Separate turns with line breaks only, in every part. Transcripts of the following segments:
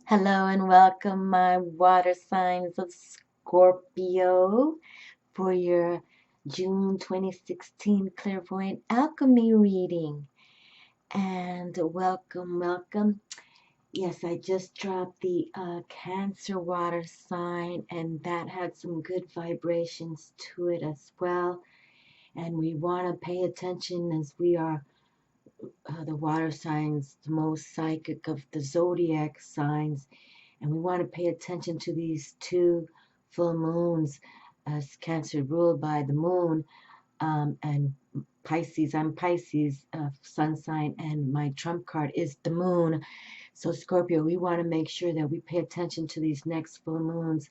Hello and welcome, my water signs of Scorpio, for your June 2016 Clairvoyant Alchemy reading. And welcome. Yes, I just dropped the Cancer water sign, and that had some good vibrations to it as well. And we want to pay attention as we are the water signs, the most psychic of the zodiac signs. And we want to pay attention to these two full moons, as Cancer ruled by the moon, and Pisces. I'm Pisces, sun sign, and my trump card is the moon. So Scorpio, we want to make sure that we pay attention to these next full moons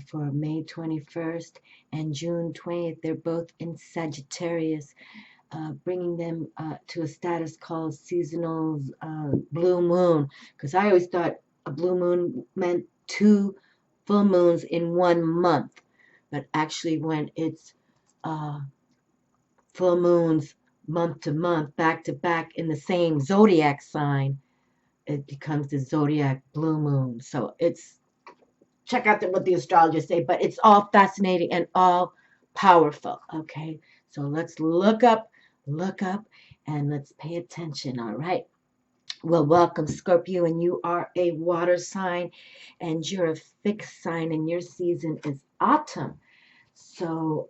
for May 21st and June 20th. They're both in Sagittarius, bringing them to a status called seasonal blue moon. Because I always thought a blue moon meant two full moons in 1 month. But actually, when it's uh, full moons month to month, back to back in the same zodiac sign, it becomes the zodiac blue moon. So it's, check out what the astrologers say, but it's all fascinating and all powerful. Okay, so let's look up, and let's pay attention. All right. Well, welcome, Scorpio, and you are a water sign, and you're a fixed sign, and your season is autumn. So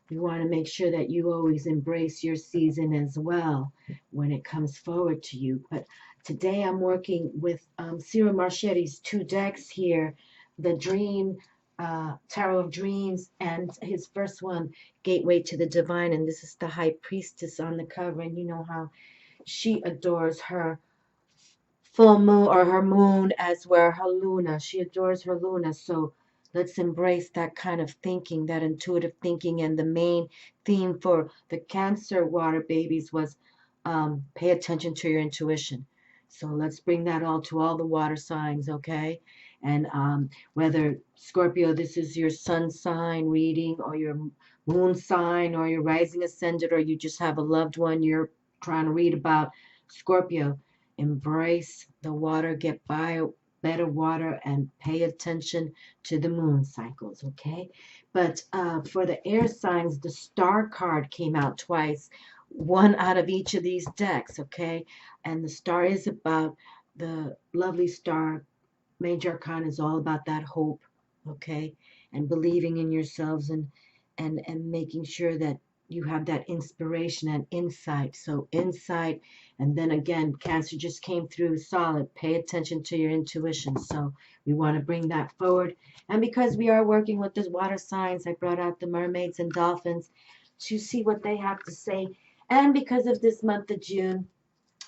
we want to make sure that you always embrace your season as well when it comes forward to you. But today I'm working with Cyril Marchetti's two decks here, the Dream Tarot of Dreams, and his first one, Gateway to the Divine. And this is the High Priestess on the cover. And you know how she adores her full moon, or her moon as well, her luna. She adores her luna. So let's embrace that kind of thinking, that intuitive thinking. And the main theme for the Cancer water babies was pay attention to your intuition. So let's bring that all to all the water signs, okay? And whether Scorpio, this is your sun sign reading, or your moon sign, or your rising ascendant, or you just have a loved one you're trying to read about, Scorpio, embrace the water, get by better water, and pay attention to the moon cycles, okay? But for the air signs, the star card came out twice, one out of each of these decks, okay? And the star is about the lovely star. Major Arcana is all about that hope, okay? And believing in yourselves, and making sure that you have that inspiration and insight. So insight, and then again, Cancer just came through solid. Pay attention to your intuition. So we want to bring that forward. And because we are working with the water signs, I brought out the mermaids and dolphins to see what they have to say. And because of this month of June,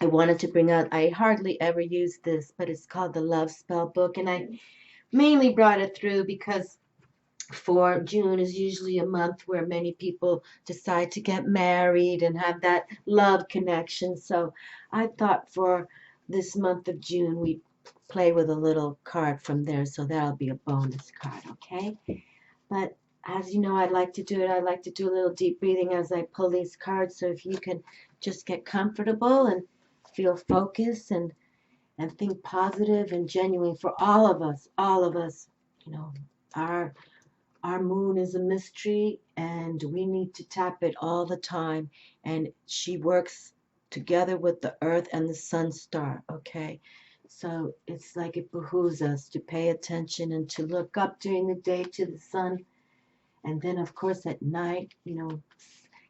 I wanted to bring out, I hardly ever use this, but it's called the Love Spell Book. And I mainly brought it through because for June is usually a month where many people decide to get married and have that love connection. So I thought for this month of June, we play with a little card from there. So that'll be a bonus card, okay? But as you know, I like to do a little deep breathing as I pull these cards. So if you can just get comfortable and feel focused, and think positive and genuine for all of us, you know, our our moon is a mystery, and we need to tap it all the time. And she works together with the earth and the sun star, okay? So it's like it behooves us to pay attention and to look up during the day to the sun. And then, of course, at night,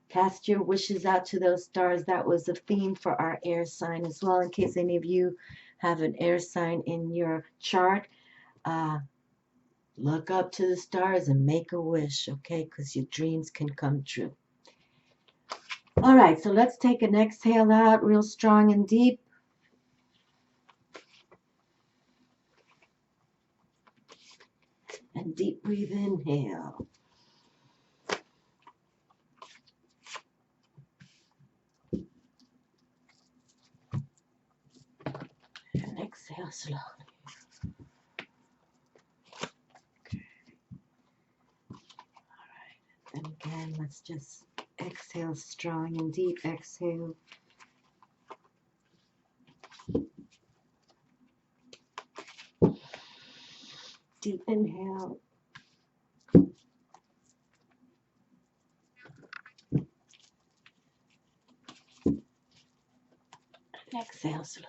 cast your wishes out to those stars. That was a theme for our air sign as well, in case any of you have an air sign in your chart. Uh, Look up to the stars and make a wish, okay? Because your dreams can come true. All right, so let's take an exhale out real strong and deep. And deep breathe inhale. And exhale slowly. All right, and again, let's just exhale strong and deep. Exhale. deep inhale. And exhale slowly.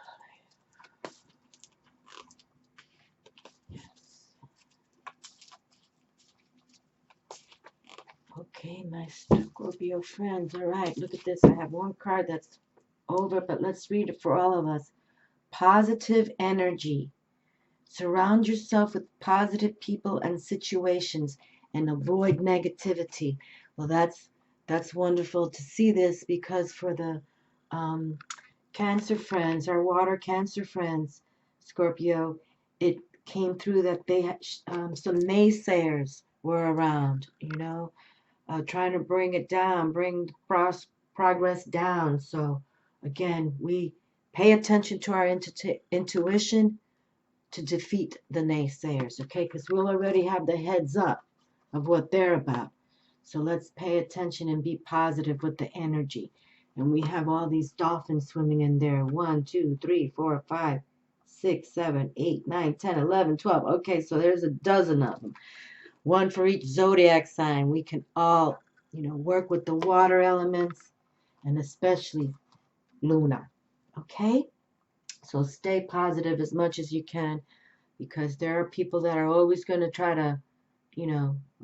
Yes. Okay, my Scorpio friends. All right, look at this. I have one card that's over, but let's read it for all of us. Positive energy. Surround yourself with positive people and situations and avoid negativity. Well, that's wonderful to see this, because for the Cancer friends, our water Cancer friends, Scorpio, it came through that they had some naysayers were around, trying to bring it down, bring progress down. So again, we pay attention to our intuition to defeat the naysayers, okay? Because we'll already have the heads up of what they're about. So let's pay attention and be positive with the energy. And we have all these dolphins swimming in there. 1, 2, 3, 4, 5, 6, 7, 8, 9, 10, 11, 12. Okay, so there's a dozen of them. One for each zodiac sign. We can all, work with the water elements, and especially Luna. Okay? So stay positive as much as you can, because there are people that are always going to try to,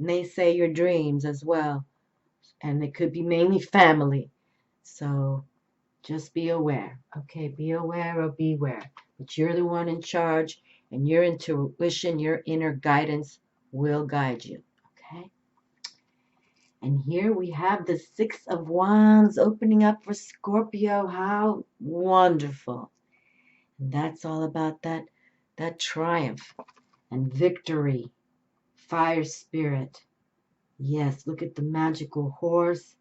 naysay your dreams as well. And it could be mainly family. So just be aware. Okay, be aware or beware. But you're the one in charge, and your intuition, your inner guidance will guide you. Okay? And here we have the Six of Wands opening up for Scorpio. How wonderful. And that's all about that triumph and victory. Fire spirit. Yes, look at the magical horse.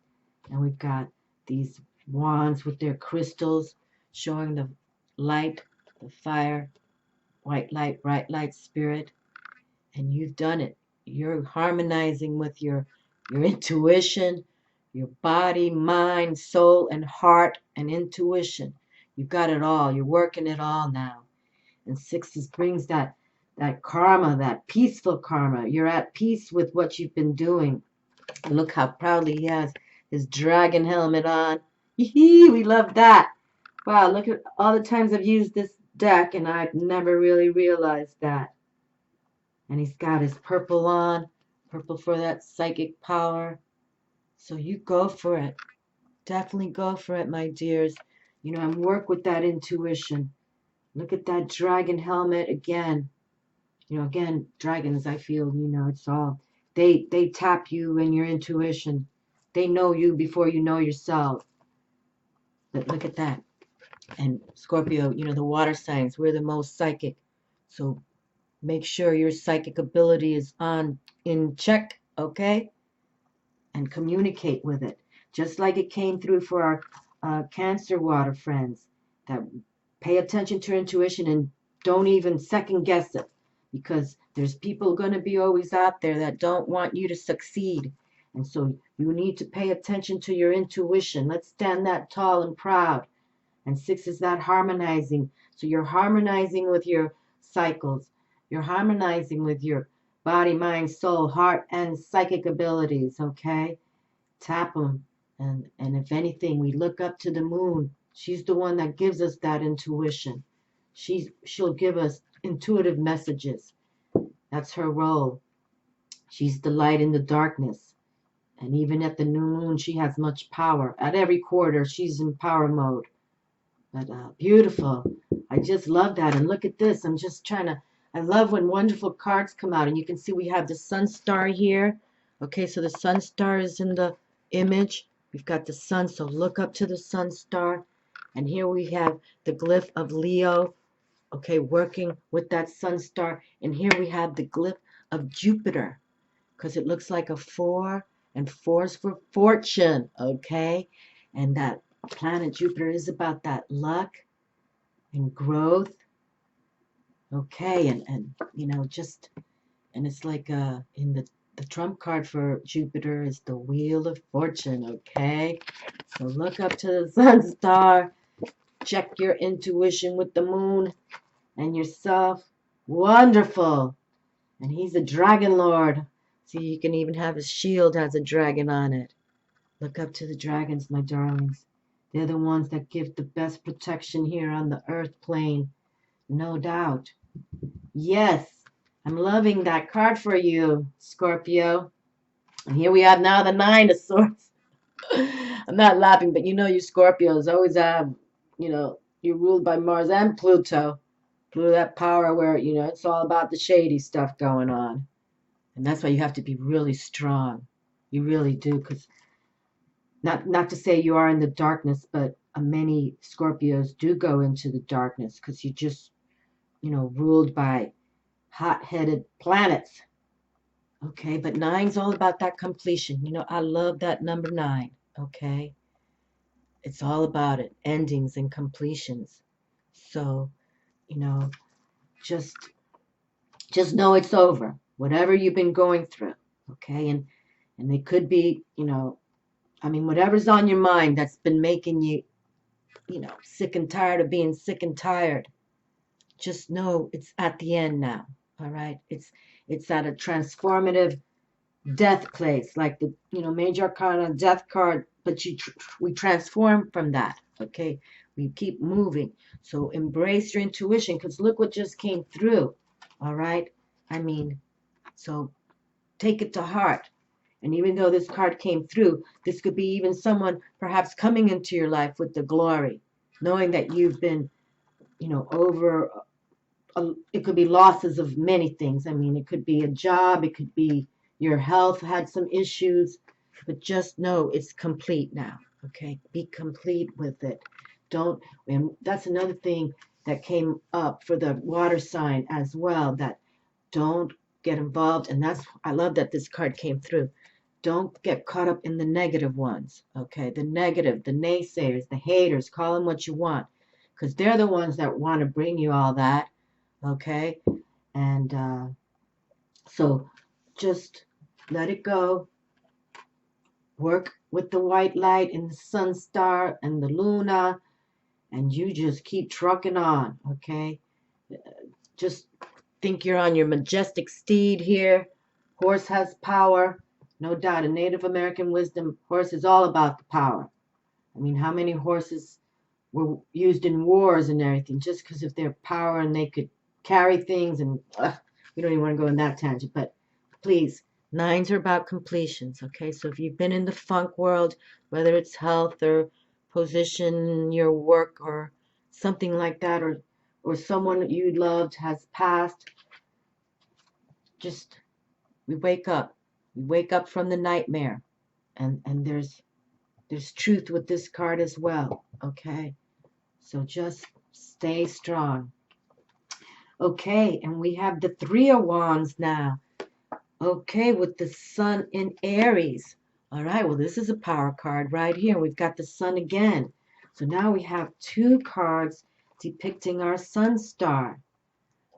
And we've got these wands with their crystals showing the light, the fire, white light, bright light spirit. And you've done it. You're harmonizing with your intuition, your body, mind, soul, and heart, and intuition. You've got it all. You're working it all now. And sixes brings that karma, that peaceful karma. You're at peace with what you've been doing. And look how proudly he has his dragon helmet on. Yee, we love that. Wow, look at all the times I've used this deck, and I've never really realized that. And he's got his purple on, purple for that psychic power. So you go for it. Definitely go for it, my dears. And work with that intuition. Look at that dragon helmet again. Again, dragons, I feel, it's all, they tap you in your intuition. They know you before you know yourself. But look at that. And Scorpio, the water signs, we're the most psychic. So make sure your psychic ability is in check, okay? And communicate with it. Just like it came through for our Cancer water friends. That pay attention to your intuition and don't even second guess it. Because there's people going to be always out there that don't want you to succeed. And so you need to pay attention to your intuition. Let's stand that tall and proud. And six is that harmonizing. So you're harmonizing with your cycles. You're harmonizing with your body, mind, soul, heart, and psychic abilities, okay? Tap them. And if anything, we look up to the moon. She's the one that gives us that intuition. She'll give us intuitive messages. That's her role. She's the light in the darkness. And even at the new moon, she has much power. At every quarter, she's in power mode. But beautiful. I just love that. And look at this. I love when wonderful cards come out. And you can see we have the sun star here. Okay, so the sun star is in the image. We've got the sun, so look up to the sun star. And here we have the glyph of Leo. Okay, working with that sun star. And here we have the glyph of Jupiter, because it looks like a 4, and 4's for fortune, okay? And that planet Jupiter is about that luck and growth, okay? And and it's like in the trump card for Jupiter is the Wheel of Fortune, okay? So look up to the sun star, check your intuition with the moon and yourself. Wonderful. And he's a dragon lord. See, you can even have his shield has a dragon on it. Look up to the dragons, my darlings. They're the ones that give the best protection here on the earth plane. No doubt. Yes, I'm loving that card for you, Scorpio. And here we have now the Nine of Swords. I'm not laughing, but you Scorpios always have, you're ruled by Mars and Pluto. Pluto, that power where, it's all about the shady stuff going on. And that's why you have to be really strong. You really do, because not to say you are in the darkness, but many Scorpios do go into the darkness because you just, ruled by hot-headed planets. Okay, but nine's all about that completion. I love that number 9. Okay, it's all about it, endings and completions. So, just know it's over. Whatever you've been going through. Okay, and it could be, whatever's on your mind that's been making you, sick and tired of being sick and tired. Just know it's at the end now. All right, it's at a transformative death place, like the Major Arcana death card, but we transform from that. Okay, we keep moving. So embrace your intuition, because look what just came through. All right, so take it to heart. And even though this card came through, this could be even someone perhaps coming into your life with the glory, knowing that you've been, over. It could be losses of many things. It could be a job. It could be your health had some issues. But just know it's complete now. Okay? Be complete with it. And that's another thing that came up for the water sign as well, that don't get involved. And I love that this card came through. Don't get caught up in the negative ones. Okay? The negative, the naysayers, the haters, call them what you want. Because they're the ones that want to bring you all that. Okay, and so just let it go. Work with the white light and the sun star and the luna, and you just keep trucking on. Okay, just think you're on your majestic steed here. Horse has power, no doubt. In Native American wisdom, horse is all about the power. How many horses were used in wars and everything just because of their power, and they could carry things, and we don't even want to go in that tangent, but please, 9s are about completions. Okay, so if you've been in the funk world, whether it's health or position, your work, or something like that, or someone you loved has passed, just we wake up from the nightmare, and there's truth with this card as well. Okay, so just stay strong. Okay, and we have the 3 of Wands now. Okay, with the Sun in Aries. All right, well, this is a power card right here. We've got the Sun again. So now we have 2 cards depicting our Sun star.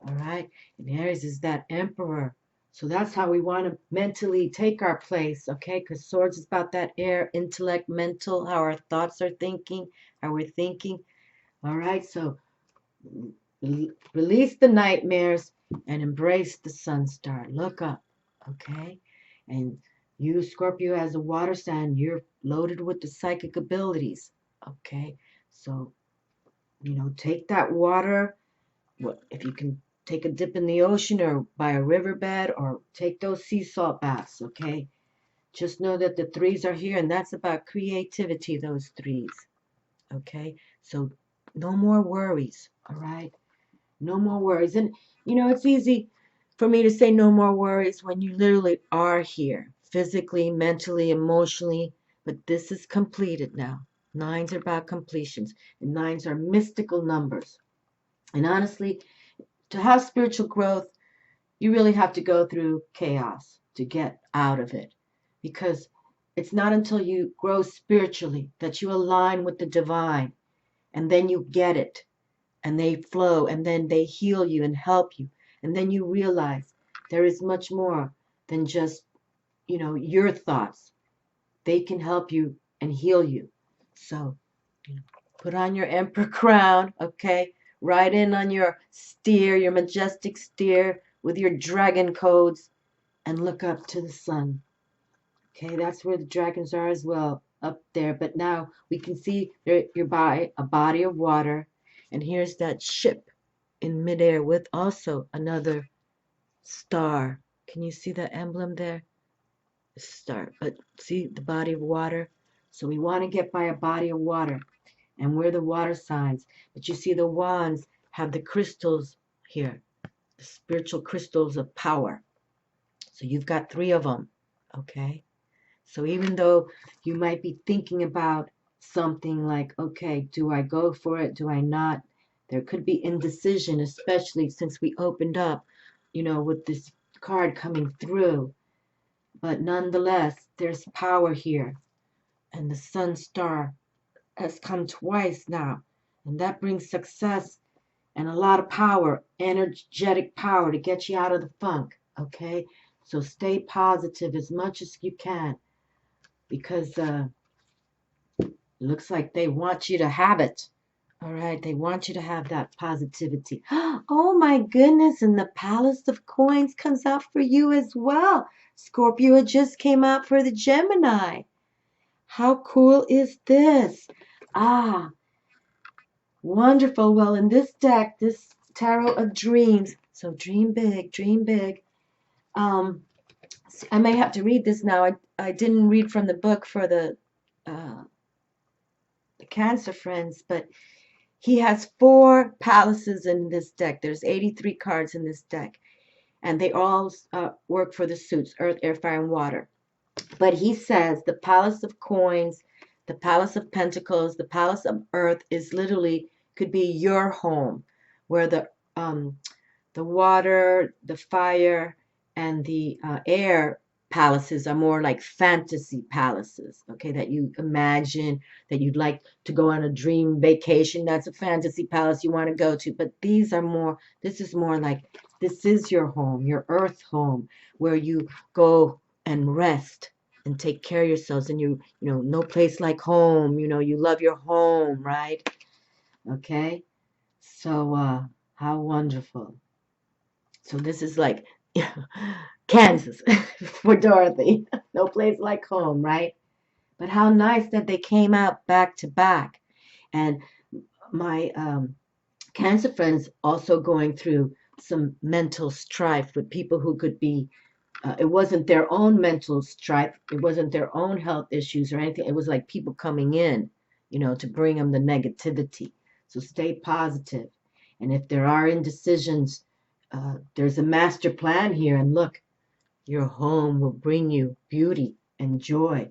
All right, and Aries is that Emperor. So that's how we want to mentally take our place, okay? Because Swords is about that air, intellect, mental, how our thoughts are thinking, how we're thinking. All right, so release the nightmares and embrace the sun star. Look up, okay? And you, Scorpio, as a water sign, you're loaded with the psychic abilities, okay? So, take that water. If you can take a dip in the ocean or by a riverbed, or take those sea salt baths, okay? Just know that the 3s are here, and that's about creativity, those 3s, okay? So no more worries, all right? No more worries. And, it's easy for me to say no more worries when you literally are here, physically, mentally, emotionally. But this is completed now. 9s are about completions. And 9s are mystical numbers. And honestly, to have spiritual growth, you really have to go through chaos to get out of it. Because it's not until you grow spiritually that you align with the divine. And then you get it. And they flow, and then they heal you and help you. And then you realize there is much more than just, your thoughts. They can help you and heal you. So, put on your emperor crown, okay? Ride in on your steer, your majestic steer, with your dragon codes and look up to the sun. Okay, that's where the dragons are as well, up there. But now we can see you're by a body of water, and here's that ship in midair with also another star. Can you see the emblem there? A star. But see the body of water? So we want to get by a body of water, and we're the water signs. But you see the wands have the crystals here, the spiritual crystals of power. So you've got 3 of them, okay? So even though you might be thinking about something like, okay, do I go for it? Do I not? There could be indecision, especially since we opened up, with this card coming through. But nonetheless, there's power here. And the sun star has come twice now. And that brings success and a lot of power, energetic power to get you out of the funk, okay? So stay positive as much as you can, because it looks like they want you to have it. All right, they want you to have that positivity. Oh my goodness, and the Palace of Coins comes out for you as well. Scorpio, it just came out for the Gemini. How cool is this? Ah, wonderful. Well, in this deck, this Tarot of Dreams, so dream big, dream big. I may have to read this now. I didn't read from the book for the Cancer Friends, but he has 4 palaces in this deck. There's 83 cards in this deck, and they all work for the suits, earth, air, fire, and water. But he says the Palace of Coins, the Palace of Pentacles, the Palace of Earth is literally could be your home, where the water, the fire, and the air palaces are more like fantasy palaces, okay, that you imagine that you'd like to go on a dream vacation. That's a fantasy palace you want to go to. But this is more like this is your home, your earth home, where you go and rest and take care of yourselves. And no place like home. You love your home, right? Okay. So how wonderful. So this is like Kansas for Dorothy. No place like home, right? But how nice that they came out back to back. And my Cancer friends also going through some mental strife with people who could be, it wasn't their own mental strife, it wasn't their own health issues or anything. It was like people coming in, to bring them the negativity. So stay positive. And if there are indecisions, there's a master plan here. And look, your home will bring you beauty and joy.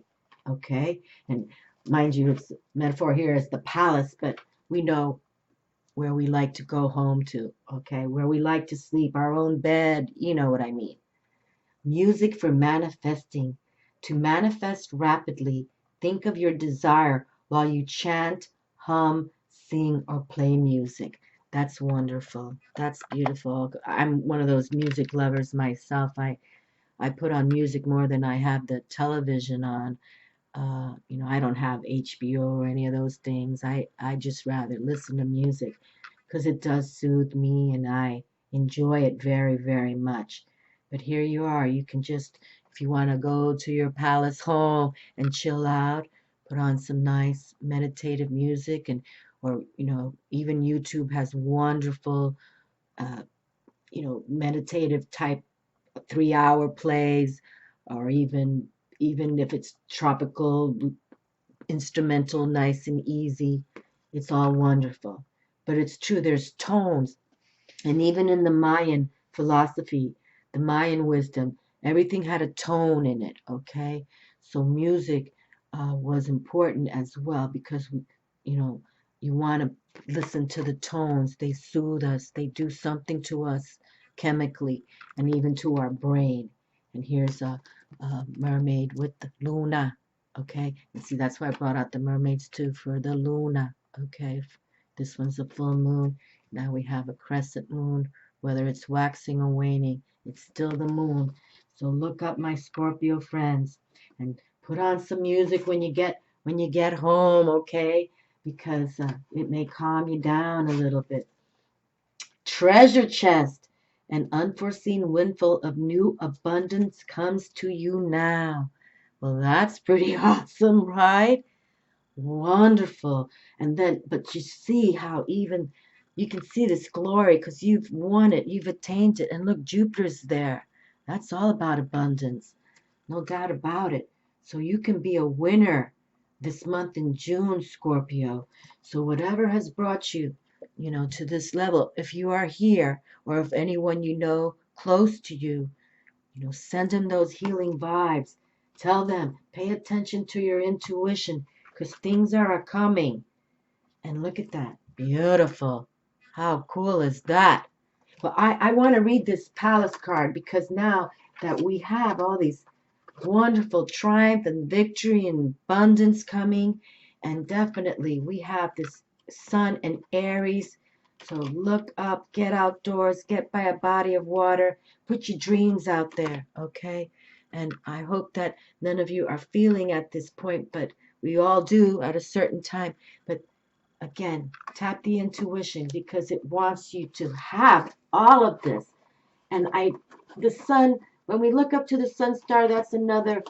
Okay? And mind you, it's metaphor here is the palace, but we know where we like to go home to. Okay? Where we like to sleep, our own bed. You know what I mean. Music for manifesting. To manifest rapidly, think of your desire while you chant, hum, sing, or play music. That's wonderful. That's beautiful. I'm one of those music lovers myself. I put on music more than I have the television on. I don't have HBO or any of those things. I just rather listen to music because it does soothe me and I enjoy it very, very much. But here you are. You can just, if you want to go to your palace home and chill out, put on some nice meditative music, or even YouTube has wonderful uh, meditative type 3-hour plays, or even if it's tropical instrumental, nice and easy. It's all wonderful. But it's true, there's tones. And even in the Mayan philosophy, the Mayan wisdom, everything had a tone in it, okay? So music was important as well, because you want to listen to the tones. They soothe us. They do something to us chemically and even to our brain. And here's a mermaid with the Luna, okay? And see, that's why I brought out the mermaids too, for the Luna, okay? This one's a full moon. Now we have a crescent moon. Whether it's waxing or waning, it's still the moon. So look up, my Scorpio friends, and put on some music when you get home, okay? Because it may calm you down a little bit. Treasure chest. An unforeseen windfall of new abundance comes to you now. Well, that's pretty awesome, right? Wonderful. And then, but you see how even you can see this glory because you've won it, you've attained it. And look, Jupiter's there. That's all about abundance. No doubt about it. So you can be a winner this month in June, Scorpio. So whatever has brought you, to this level, if you are here or if anyone you know close to you, send them those healing vibes. Tell them, pay attention to your intuition because things are coming. And look at that. Beautiful. How cool is that? Well, I want to read this palace card because now that we have all these wonderful triumph and victory and abundance coming, and definitely we have this sun and Aries. So look up, get outdoors, get by a body of water, put your dreams out there, okay? And I hope that none of you are feeling at this point, but we all do at a certain time. But again, tap the intuition because it wants you to have all of this. And the sun, when we look up to the sun star, that's another,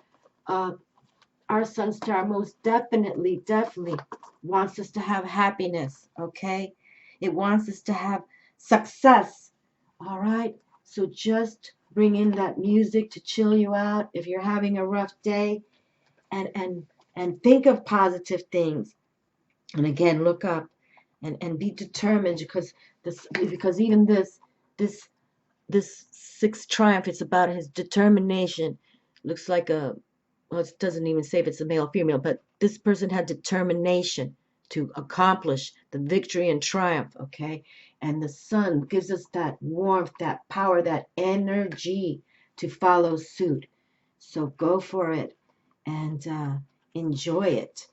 our sun star most definitely wants us to have happiness, okay? It wants us to have success, all right? So just bring in that music to chill you out if you're having a rough day, and think of positive things. And again, look up and be determined because even this this sixth triumph, it's about his determination. Looks like well, it doesn't even say if it's a male or female, but this person had determination to accomplish the victory and triumph, okay? And the sun gives us that warmth, that power, that energy to follow suit. So go for it and enjoy it.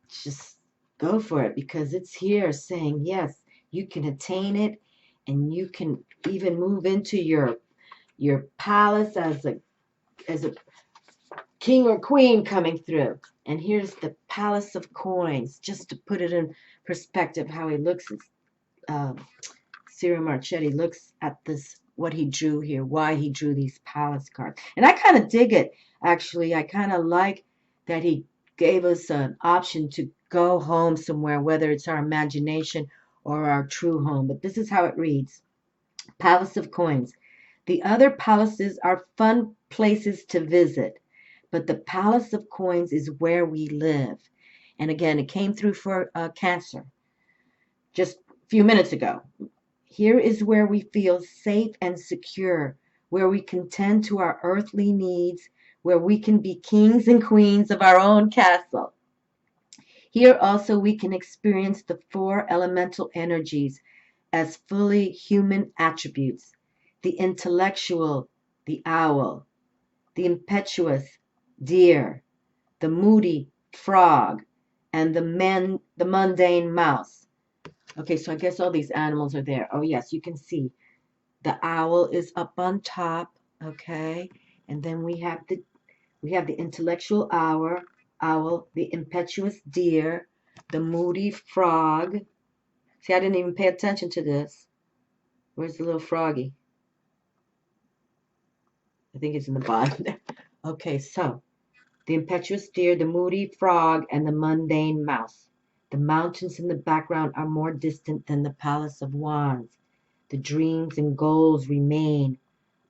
Just go for it because it's here saying, yes, you can attain it and you can even move into your palace as a king or queen coming through. And here's the Palace of Coins, just to put it in perspective how he looks at Cyril Marchetti looks at this, what he drew here, why he drew these palace cards. And I kind of dig it, actually. I kind of like that he gave us an option to go home somewhere, whether it's our imagination or our true home. But this is how it reads. Palace of Coins. The other palaces are fun places to visit, but the Palace of Coins is where we live. And again, it came through for Cancer just a few minutes ago. Here is where we feel safe and secure, where we can tend to our earthly needs, where we can be kings and queens of our own castle. Here also we can experience the four elemental energies as fully human attributes: the intellectual, the owl; the impetuous, deer; the moody, frog; and the mundane, mouse. Okay, so I guess all these animals are there. Oh, yes, you can see the owl is up on top, okay? And then we have the intellectual owl, the impetuous deer, the moody frog. See, I didn't even pay attention to this. Where's the little froggy? I think it's in the bottom there. Okay, so the impetuous deer, the moody frog, and the mundane mouse. The mountains in the background are more distant than the Palace of Wands. The dreams and goals remain,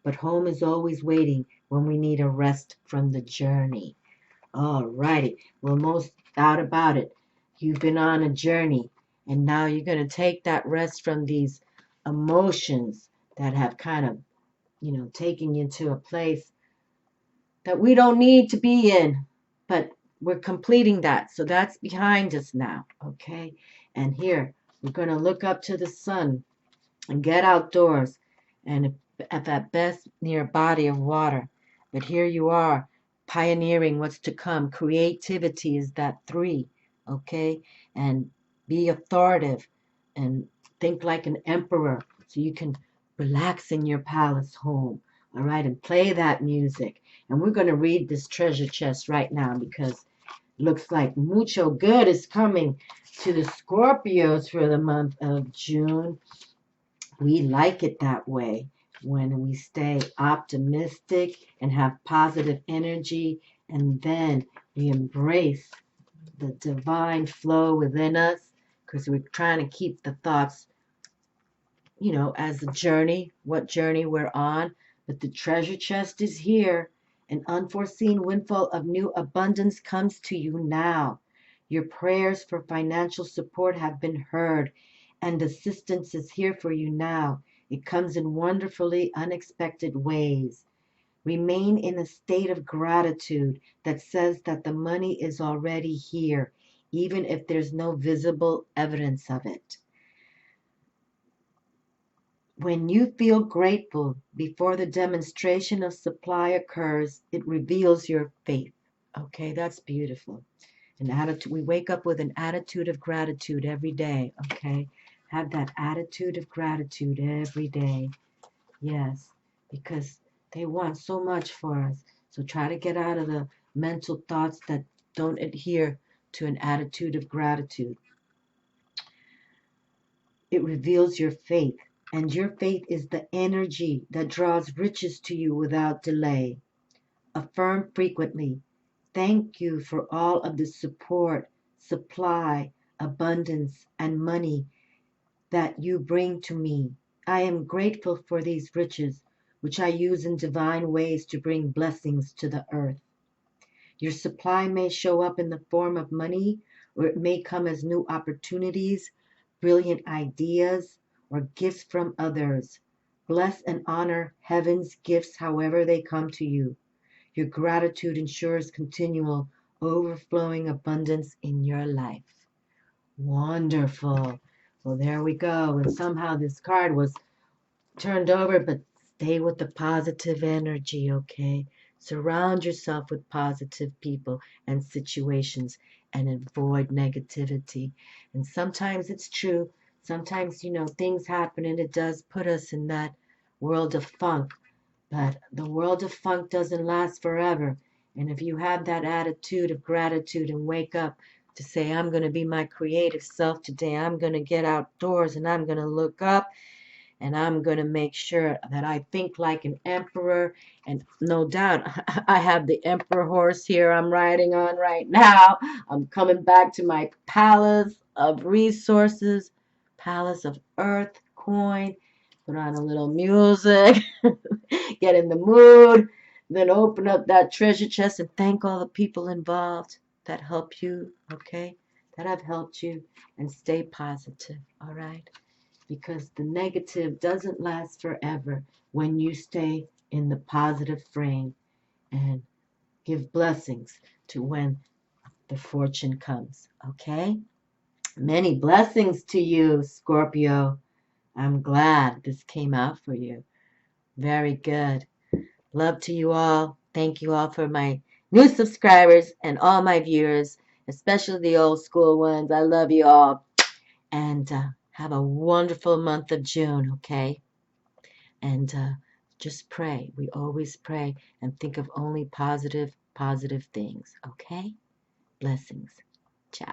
but home is always waiting when we need a rest from the journey. All righty. Well, most doubt about it, you've been on a journey, and now you're going to take that rest from these emotions that have kind of, taken you to a place that we don't need to be in, but we're completing that. So that's behind us now, okay? And here, we're going to look up to the sun and get outdoors and at best near a body of water. But here you are, pioneering what's to come. Creativity is that 3, okay? And be authoritative and think like an emperor so you can relax in your palace home, all right? And play that music. And we're going to read this treasure chest right now because it looks like mucho good is coming to the Scorpios for the month of June. We like it that way. when we stay optimistic and have positive energy, and then we embrace the divine flow within us, because we're trying to keep the thoughts, as a journey, what journey we're on. But the treasure chest is here. An unforeseen windfall of new abundance comes to you now. Your prayers for financial support have been heard, and assistance is here for you now. It comes in wonderfully unexpected ways. Remain in a state of gratitude that says that the money is already here, even if there's no visible evidence of it. When you feel grateful before the demonstration of supply occurs, it reveals your faith. Okay, that's beautiful. An attitude. We wake up with an attitude of gratitude every day. Okay, have that attitude of gratitude every day. Yes, because they want so much for us. So try to get out of the mental thoughts that don't adhere to an attitude of gratitude. It reveals your faith, and your faith is the energy that draws riches to you without delay. Affirm frequently, thank you for all of the support, supply, abundance, and money that you bring to me. I am grateful for these riches, which I use in divine ways to bring blessings to the earth. Your supply may show up in the form of money, or it may come as new opportunities, brilliant ideas, or gifts from others. Bless and honor heaven's gifts however they come to you. Your gratitude ensures continual, overflowing abundance in your life. Wonderful. Well, there we go. And somehow this card was turned over, but stay with the positive energy, okay? Surround yourself with positive people and situations and avoid negativity. And sometimes it's true. Sometimes, things happen and it does put us in that world of funk. But the world of funk doesn't last forever. And if you have that attitude of gratitude and wake up to say, I'm going to be my creative self today, I'm going to get outdoors and I'm going to look up and I'm going to make sure that I think like an emperor. And no doubt, I have the emperor horse here I'm riding on right now. I'm coming back to my palace of resources, palace of earth, coin, put on a little music, get in the mood, then open up that treasure chest and thank all the people involved that help you, okay? That have helped you, and stay positive, all right? Because the negative doesn't last forever when you stay in the positive frame and give blessings to when the fortune comes, okay? Many blessings to you, Scorpio. I'm glad this came out for you. Very good. Love to you all. Thank you all for my new subscribers and all my viewers, especially the old school ones. I love you all. And have a wonderful month of June, okay? And just pray. We always pray and think of only positive things, okay? Blessings. Ciao.